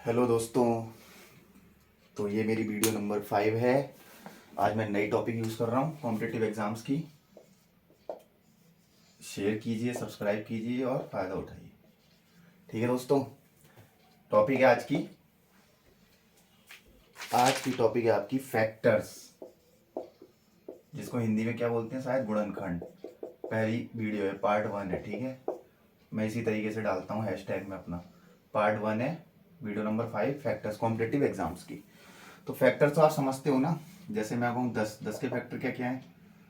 Hello दोस्तों। तो ये मेरी वीडियो नंबर 5 है। आज मैं नई टॉपिक यूज़ कर रहा हूँ कॉम्पिटिटिव एग्ज़ाम्स की। शेयर कीजिए, सब्सक्राइब कीजिए और फ़ायदा उठाइए। ठीक है दोस्तों। टॉपिक है आज की टॉपिक है आपकी फैक्टर्स, जिसको हिंदी में क्या बोलते हैं शायद गुणनखंड। पहली वीडियो है, पार्ट 1 है। ठीक है, मैं इसी तरीके से डालता हूँ हैशटैग में अपना। पार्ट 1 है, video number 5, factors competitive exams की। तो फैक्टर्स तो आप समझते हो ना। जैसे मैं कहूँ 10, 10 के फैक्टर क्या क्या है,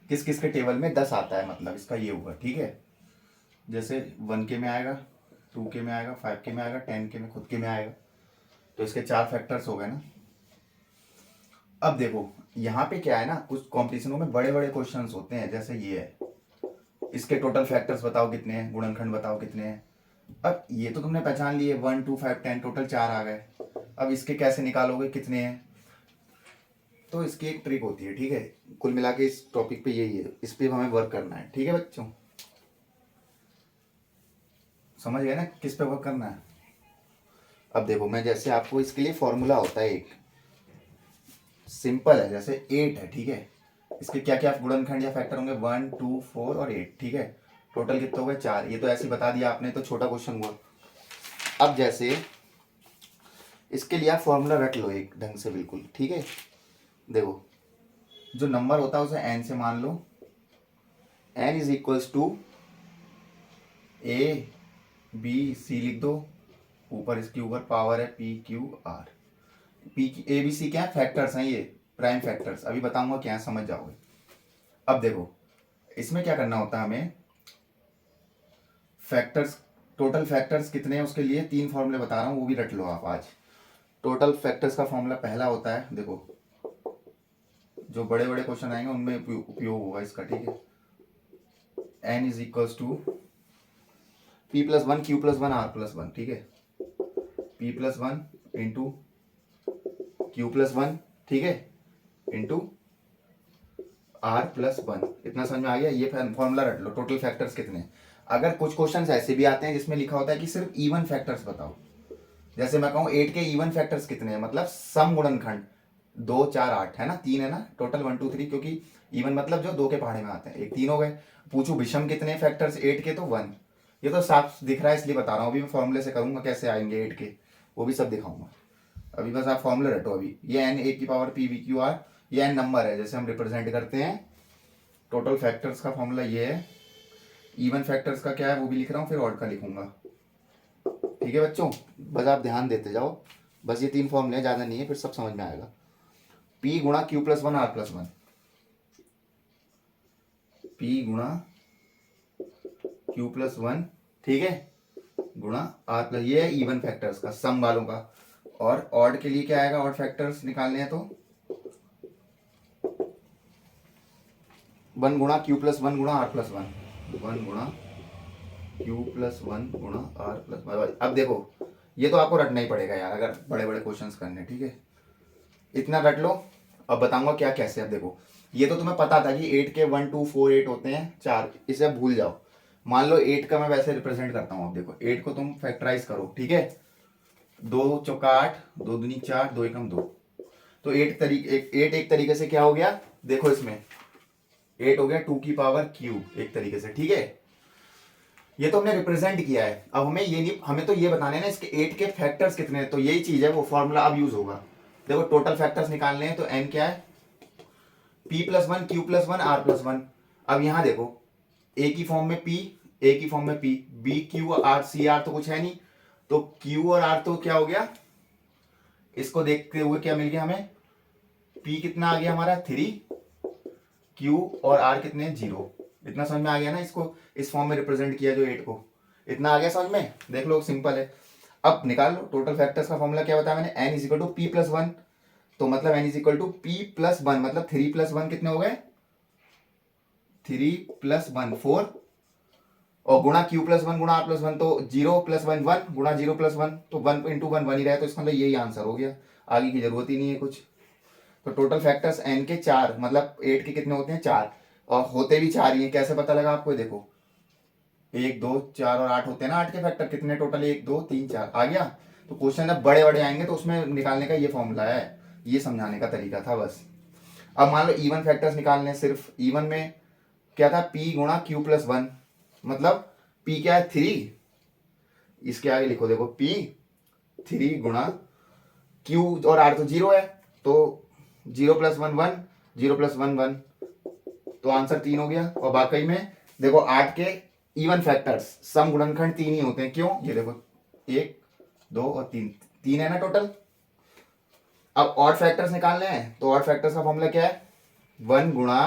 किस किस के टेबल में 10 आता है, मतलब इसका ये हुआ। ठीक है, जैसे 1 के में आएगा, 2 के में आएगा, 5 के में आएगा, 10 के में खुद के में आएगा। तो इसके 4 फैक्टर्स हो गए ना। अब देखो यहाँ पे क्या है ना, कुछ कॉम्पिटिशनों में बड़े बड़े क्वेश्चंस होते हैं। जैसे ये है, इसके टोटल फैक्टर्स बताओ कितने हैं, गुणनखंड बताओ कितने हैं। अब ये तो तुमने पहचान लिए, 1 2 5 10, टोटल 4 आ गए। अब इसके कैसे निकालोगे कितने हैं, तो इसकी एक ट्रिक होती है। ठीक है, कुल मिला के इस टॉपिक पे यही है, इस पे हमें वर्क करना है। ठीक है बच्चों, समझ गए ना किस पे वर्क करना है। अब देखो, मैं जैसे आपको इसके लिए फॉर्मूला होता है एक, सिंपल है। जैसे 8 है, ठीक है, इसके क्या क्या गुणनखंड या फैक्टर होंगे, 1 2 4 और 8। ठीक है, टोटल कितने हो गए, 4। ये तो ऐसे ही बता दिया आपने, तो छोटा क्वेश्चन हुआ। अब जैसे इसके लिए आप फॉर्मूला रट लो एक ढंग से, बिल्कुल ठीक है। देखो, जो नंबर होता है उसे एन से मान लो। N is equals to A B C लिख दो, ऊपर इसके ऊपर पावर है P Q R. P A B C क्या है, फैक्टर्स हैं, ये प्राइम फैक्टर्स। अभी बताऊंगा क्या है, समझ जाओगे। अब देखो, इसमें क्या करना होता है हमें, फैक्टर्स, टोटल फैक्टर्स कितने हैं उसके लिए 3 फॉर्मूले बता रहा हूँ, वो भी रट लो आप आज। टोटल फैक्टर्स का फॉर्मूला पहला होता है, देखो जो बड़े बड़े क्वेश्चन आएंगे उनमें उपयोग होगा इसका। ठीक है, N is equals to P plus one Q plus one R plus one. ठीक है, P plus one into Q plus one, ठीक है, इंटू आर प्लस वन। इतना समझ में आ गया। ये फॉर्मूला रट लो, टोटल फैक्टर्स कितने हैं। अगर कुछ क्वेश्चंस ऐसे भी आते हैं जिसमें लिखा होता है कि सिर्फ इवन फैक्टर्स बताओ, जैसे मैं कहूँ 8 के इवन फैक्टर्स कितने हैं, मतलब सम गुणनखंड 2 4 8 है ना, 3 है ना, टोटल 1 2 3, क्योंकि इवन मतलब जो 2 के पहाड़े में आते हैं, एक 3 हो गए। पूछू विषम कितने फैक्टर्स 8 के, तो 1। ये तो साफ दिख रहा है इसलिए बता रहा हूँ। अभी मैं फॉर्मूले से करूंगा कैसे आएंगे 8 के, वो भी सब दिखाऊंगा। अभी बस आप फॉर्मूला रटो। अभी ये एन ए की power P V Q R, ये एन नंबर है जैसे हम रिप्रेजेंट करते हैं। टोटल फैक्टर्स का फॉर्मूला ये है। इवन फैक्टर्स का क्या है वो भी लिख रहा हूँ, फिर ऑड का लिखूंगा। ठीक है बच्चों, बस आप ध्यान देते जाओ। बस ये 3 फॉर्मूले हैं, ज़्यादा नहीं है, फिर सब समझ में आएगा। पी गुणा Q plus one R plus one, P गुणा क्यू प्लस वन, ठीक है, गुणा आर प्लस, ये है इवन फैक्टर्स का, सम वालों का। और ऑड के लिए क्या आएगा, ऑड फैक्टर्स निकालने हैं तो 1 गुणा क्यू प्लस वन गुणा आर प्लस वन, 1 गुणा क्यू प्लस वन गुणा आर प्लस वन। अब देखो, ये तो आपको रटना ही पड़ेगा यार, अगर बड़े बड़े क्वेश्चंस करने। ठीक है, इतना रट लो। अब बताऊंगा क्या कैसे। अब देखो, ये तो तुम्हें पता था कि 8 के 1 2 4 8 होते हैं, 4, इसे अब भूल जाओ। मान लो 8 का मैं वैसे रिप्रेजेंट करता हूँ। अब देखो 8 को तुम फैक्टराइज करो, ठीक है, 2 चौका 8, 2 दूनी 4, 2 एकम 2। तो 8 एक तरीके से क्या हो गया, देखो इसमें 8 हो गया 2 की पावर क्यूब एक तरीके से। ठीक है, ये तो हमने रिप्रेजेंट किया है। अब हमें ये नहीं, हमें तो ये बताने ना इसके 8 के फैक्टर्स कितने हैं, तो यही चीज है, वो फॉर्मूला अब यूज होगा। देखो टोटल फैक्टर्स निकालने हैं, तो एन क्या है, P plus one Q plus one R plus one. अब यहां देखो, ए की फॉर्म में पी, ए की फॉर्म में पी, बी क्यू आर सी आर तो कुछ है नहीं, तो क्यू और आर तो क्या हो गया, इसको देखते हुए क्या मिल गया हमें, पी कितना आ गया हमारा 3, क्यू और आर कितने 0। इतना समझ में आ गया ना, इसको इस फॉर्म में रिप्रेजेंट किया जो 8 को, इतना आ गया समझ में। देख लो सिंपल है। अब निकाल लो टोटल फैक्टर्स का फॉर्मूला, क्या बताया मैंने, N is equal to P plus one. तो मतलब N is equal to P plus one, मतलब 3 प्लस वन कितने हो गए, 3 प्लस वन 4, और गुणा क्यू प्लस वन गुणा आर प्लस वन, तो 0 प्लस वन 1 गुणा 0 प्लस वन, तो 1 इंटू वन 1 ही रहा है, तो इसका मतलब यही आंसर हो गया, आगे की जरूरत ही नहीं है कुछ। तो टोटल फैक्टर्स एन के 4, मतलब 8 के कितने होते हैं 4, और होते भी 4 ही है। कैसे पता लगा आपको, देखो 1 2 4 और 8 होते हैं ना 8 के फैक्टर, कितने टोटल 1 2 3 4 आ गया। तो क्वेश्चन जब बड़े बड़े आएंगे तो उसमें निकालने का ये फॉर्मूला है, ये समझाने का तरीका था बस। अब मान लो इवन फैक्टर्स निकालने, सिर्फ इवन में क्या था, p गुणा q प्लस 1, मतलब p क्या है 3, इसके आगे लिखो देखो p 3 गुणा q और r तो 0 है, तो 0 प्लस 1 1, 0 प्लस 1 1, तो आंसर 3 हो गया। और वाकई में देखो 8 के इवन फैक्टर्स सम गुणनखंड 3 ही होते हैं, क्यों, ये देखो 1 2 और 3, 3 है ना टोटल। अब ऑड फैक्टर्स निकालने हैं, तो ऑड फैक्टर्स का फॉर्मूला क्या है, 1 गुणा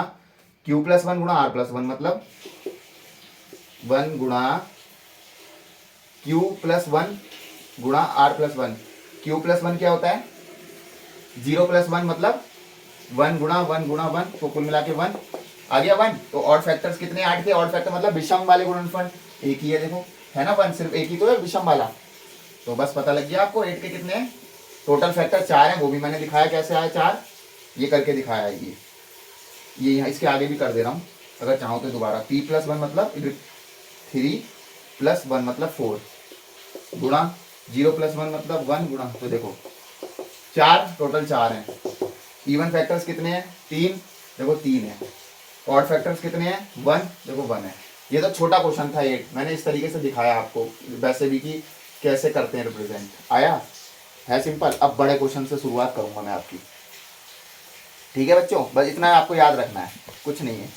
q प्लस 1 गुणा r प्लस 1, मतलब 1 गुणा q प्लस 1 गुणा r प्लस 1। q प्लस 1 क्या होता है, 0 प्लस 1 मतलब 1 गुणा 1 गुणा 1, तो कुल मिला के 1 आ गया 1। तो ऑड फैक्टर्स कितने, 8 के। ऑड फैक्टर मतलब विषम वाले गुणनफल एक ही है, देखो है ना 1, सिर्फ एक ही तो है विषम वाला। तो बस पता लग गया आपको 8 के कितने हैं। टोटल फैक्टर 4 है, वो भी मैंने दिखाया कैसे आया 4, ये करके दिखाया है। ये यहाँ इसके आगे भी कर दे रहा हूँ अगर चाहो तो दोबारा। p प्लस 1 मतलब 3 प्लस 1 मतलब 4 गुणा 0 प्लस 1 मतलब 1 गुणा, तो देखो 4, टोटल 4 हैं। इवन फैक्टर्स कितने हैं, 3, देखो 3 है। ऑड फैक्टर्स कितने हैं, 1, देखो 1 है। ये तो छोटा क्वेश्चन था 8, मैंने इस तरीके से दिखाया आपको वैसे भी कि कैसे करते हैं रिप्रेजेंट, आया है सिंपल। अब बड़े क्वेश्चन से शुरुआत करूंगा मैं आपकी, ठीक है बच्चों, बस इतना आपको याद रखना है, कुछ नहीं है।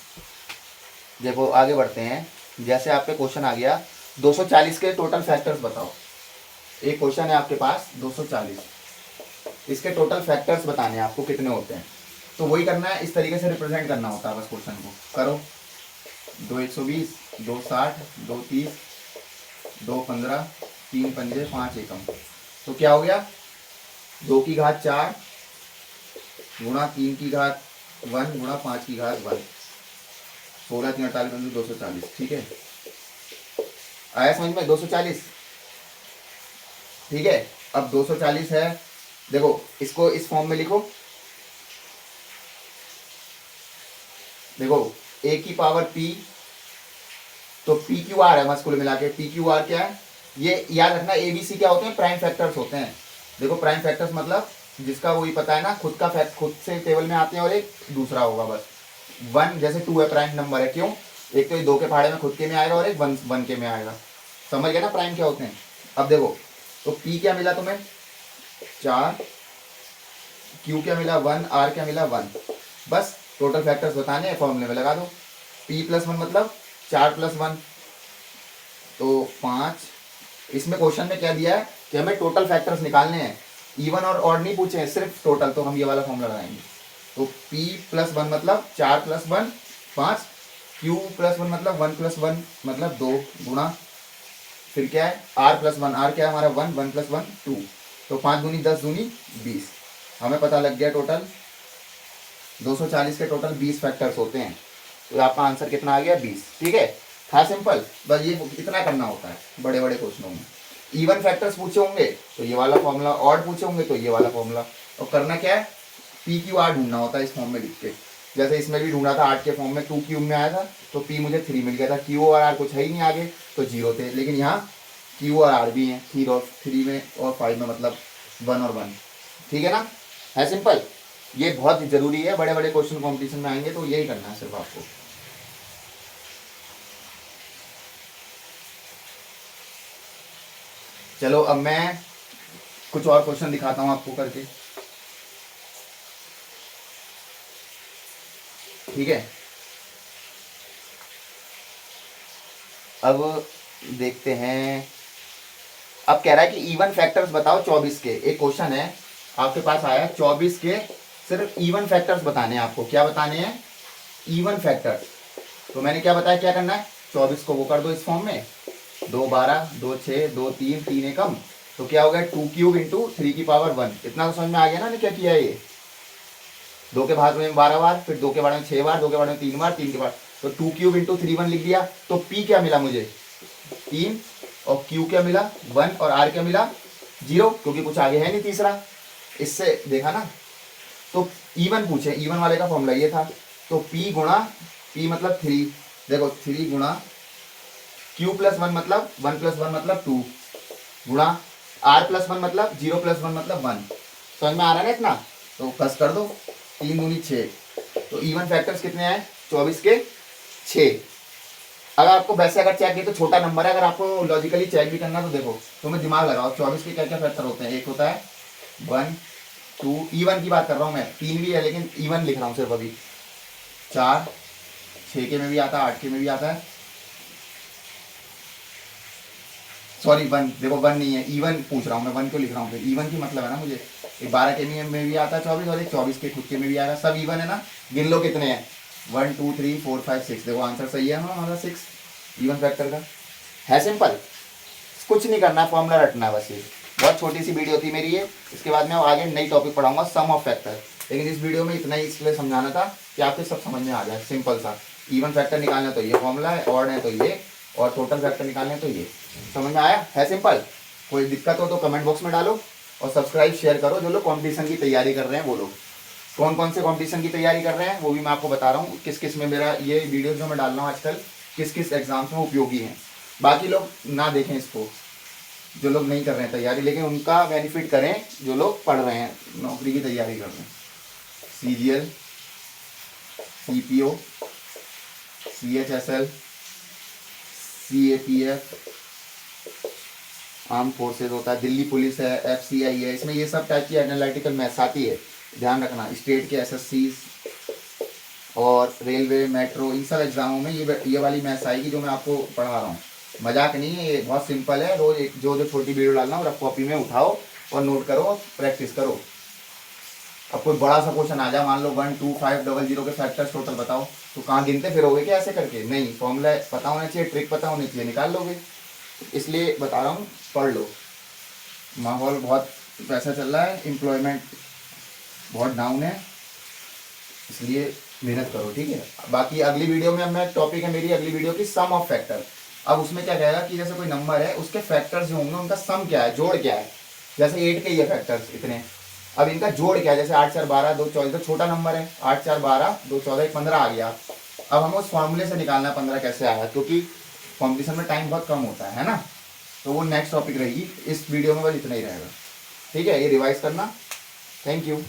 देखो आगे बढ़ते हैं। जैसे आपके क्वेश्चन आ गया 240 के टोटल फैक्टर्स बताओ। एक क्वेश्चन है आपके पास 240, इसके टोटल फैक्टर्स बताने हैं आपको कितने होते हैं। तो वही करना है, इस तरीके से रिप्रेजेंट करना होता है बस क्वेश्चन को। करो 2 120, 2 60, 2 30, 2 15, 3 पंजे 5 एकम, तो क्या हो गया 2 की घात 4 गुणा 3 की घात 1 गुणा 5 की घात 1, 16 3 48 240, ठीक है, आया समझ में 240, ठीक है। अब 240 है, देखो इसको इस फॉर्म में लिखो, देखो a की पावर p, तो p क्यू आर है बस कुल मिला के। p क्यू आर क्या है, ये याद रखना, a b c क्या होते हैं, प्राइम फैक्टर्स होते हैं। देखो प्राइम फैक्टर्स मतलब जिसका वही पता है ना, खुद का फैक्ट खुद से टेबल में आते हैं और एक दूसरा होगा बस। 1 जैसे 2 है प्राइम नंबर है, क्यों, एक तो ये 2 के पहाड़े में खुद के में आएगा और एक 1 के में आएगा, समझ गया ना प्राइम क्या होते हैं। अब देखो तो p क्या मिला तुम्हें 4, q क्या मिला 1, r क्या मिला 1, बस टोटल फैक्टर्स बताने हैं, फॉर्मूले में लगा दो। p प्लस 1 मतलब 4 प्लस 1 तो 5। इसमें क्वेश्चन में क्या दिया है कि हमें टोटल फैक्टर्स निकालने हैं, इवन और ऑड नहीं पूछे हैं, सिर्फ टोटल, तो हम ये वाला फॉर्मूला लगाएंगे। तो p प्लस 1 मतलब 4 प्लस 1 5, q प्लस 1 मतलब 1 प्लस 1 मतलब 2 गुणा, फिर क्या है r प्लस 1, r क्या है हमारा 1, 1 प्लस 1 2, तो 5 दूनी 10 दूनी 20। हमें पता लग गया टोटल 240 के टोटल 20 फैक्टर्स होते हैं, तो आपका आंसर कितना आ गया 20, ठीक है। था सिंपल, बस ये इतना करना होता है बड़े बड़े क्वेश्चनों में। इवन फैक्टर्स पूछे होंगे तो ये वाला फॉर्मूला, ऑड पूछे होंगे तो ये वाला फॉर्मूला, और करना क्या है पी क्यू आर ढूंढना होता है इस फॉर्म में लिख के। जैसे इसमें भी ढूंढा था 8 के फॉर्म में, 2 क्यूब में आया था तो पी मुझे 3 मिल गया था, क्यू और आर कुछ है ही नहीं आगे तो 0 थे, लेकिन यहाँ क्यू और आर भी हैं, 3 में और 5 में, मतलब 1 और 1, ठीक है ना, है सिंपल। ये बहुत जरूरी है, बड़े बड़े क्वेश्चन कॉम्पिटिशन में आएंगे तो यही करना है सिर्फ आपको। चलो अब मैं कुछ और क्वेश्चन दिखाता हूं आपको करके, ठीक है। अब देखते हैं, अब कह रहा है कि इवन फैक्टर्स बताओ 24 के। एक क्वेश्चन है आपके पास आया 24 के, सिर्फ इवन फैक्टर्स बताने हैं आपको। क्या बताने हैं, इवन फैक्टर्स। तो मैंने क्या बताया क्या करना है, 24 को वो कर दो इस फॉर्म में, 2 12, 2 6, 2 3, 3 एकम, तो क्या हो गया 2 क्यूब इंटू 3 की पावर 1। इतना तो समझ में आ गया ना क्या किया है ये, 2 के भाग में 12 बार, फिर 2 के बारे में 6 बार, 2 के बारे में 3 बार, 3 के बाद तो 2 क्यूब इंटू 3 1 लिख दिया। तो p क्या मिला मुझे 3, और q क्या मिला 1, और r क्या मिला 0, क्योंकि कुछ आगे है नहीं तीसरा। इससे देखा ना, तो इवन पूछे, इवन वाले का फॉर्मूला ये था, तो p गुणा, p मतलब 3, देखो 3 गुणा q प्लस 1 मतलब 1 प्लस 1 मतलब 2 गुणा r+1 मतलब 0+1 मतलब 1। समझ में आ रहा है ना इतना? तो कस कर दो, 3 दूनी 6। तो इवन फैक्टर्स कितने आए? 24 के 6। अगर आपको वैसे अगर चेक किया तो छोटा नंबर है, अगर आपको लॉजिकली चेक भी करना तो देखो, तुम्हें दिमाग लगाओ 24 के क्या क्या फैक्टर होते हैं। एक होता है 1 2, इवन की बात कर रहा हूँ मैं, 3 भी है लेकिन इवन लिख रहा हूँ सिर्फ अभी। 4, 6 के में भी आता है, 8 के में भी आता है, सॉरी 1, देखो 1 नहीं है, इवन पूछ रहा हूँ मैं, 1 क्यों लिख रहा हूँ फिर, इवन की मतलब है ना मुझे। 12 के में भी आता है 24, और 24 के खुद के में भी आएगा, सब इवन है ना। गिन लो कितने हैं, 1 2 3 4 5 6। देखो आंसर सही है हमारा 6 इवन फैक्टर का। है सिंपल, कुछ नहीं करना है, फॉर्मूला रटना है बस। ये बहुत छोटी सी वीडियो थी मेरी ये। इसके बाद मैं आगे नई टॉपिक पढ़ाऊंगा, सम ऑफ फैक्टर। लेकिन इस वीडियो में इतना ही इसलिए समझाना था कि आपके सब समझ में आ जाए, सिंपल सा। इवन फैक्टर निकालना तो ये फॉर्मूला है, ऑड है तो ये, और टोटल फैक्टर निकालने तो ये। समझ में आया? है सिंपल। कोई दिक्कत हो तो कमेंट बॉक्स में डालो, और सब्सक्राइब शेयर करो। जो लोग कॉम्पिटिशन की तैयारी कर रहे हैं वो लोग, कौन कौन से कॉम्पिटिशन की तैयारी कर रहे हैं वो भी मैं आपको बता रहा हूँ, किस किस में मेरा ये वीडियो जो मैं डाल रहा हूँ आजकल किस किस एग्जाम्स में उपयोगी हैं। बाकी लोग ना देखें इसको, जो लोग नहीं कर रहे हैं तैयारी, लेकिन उनका बेनिफिट करें जो लोग पढ़ रहे हैं, नौकरी की तैयारी कर रहे हैं। CGL, CPO, CHSL, CAPF, arm forces होता है, दिल्ली पुलिस है, FCI है, इसमें ये सब टाइप की एनालिटिकल मैथ्स आती है, ध्यान रखना। स्टेट के SSC और रेलवे मेट्रो, इन सब एग्जामों में ये वाली मैथ्स आएगी जो मैं आपको पढ़ा रहा हूँ। मजाक नहीं है, ये बहुत सिंपल है। रोज एक जो छोटी वीडियो डालना और आप कॉपी में उठाओ और नोट करो, प्रैक्टिस करो। अब कोई बड़ा सा क्वेश्चन आ जाए, मान लो 1 2 5 00 के फैक्टर्स टोटल बताओ, तो कहाँ गिनते फिरोगे क्या ऐसे करके? नहीं, फॉर्मूला पता होना चाहिए, ट्रिक पता होनी चाहिए, निकाल लोगे। इसलिए बता रहा हूँ, पढ़ लो। माहौल बहुत पैसा चल रहा है, एम्प्लॉयमेंट बहुत डाउन है, इसलिए मेहनत करो, ठीक है। बाकी अगली वीडियो में, अब मैं टॉपिक है मेरी अगली वीडियो की सम ऑफ फैक्टर। अब उसमें क्या कहेगा कि जैसे कोई नंबर है, उसके फैक्टर्स जो होंगे उनका सम क्या है, जोड़ क्या है। जैसे 8 के ये फैक्टर्स इतने, अब इनका जोड़ क्या है। जैसे 8 4 12 2 14, तो छोटा नंबर है, 8 4 12 2 14 15 आ गया। अब हमें उस फॉर्मूले से निकालना है 15 कैसे आया, क्योंकि कॉम्पिटिशन में टाइम बहुत कम होता है ना। तो वो नेक्स्ट टॉपिक रहेगी, इस वीडियो में बस इतना ही रहेगा, ठीक है। ये रिवाइज करना। Thank you.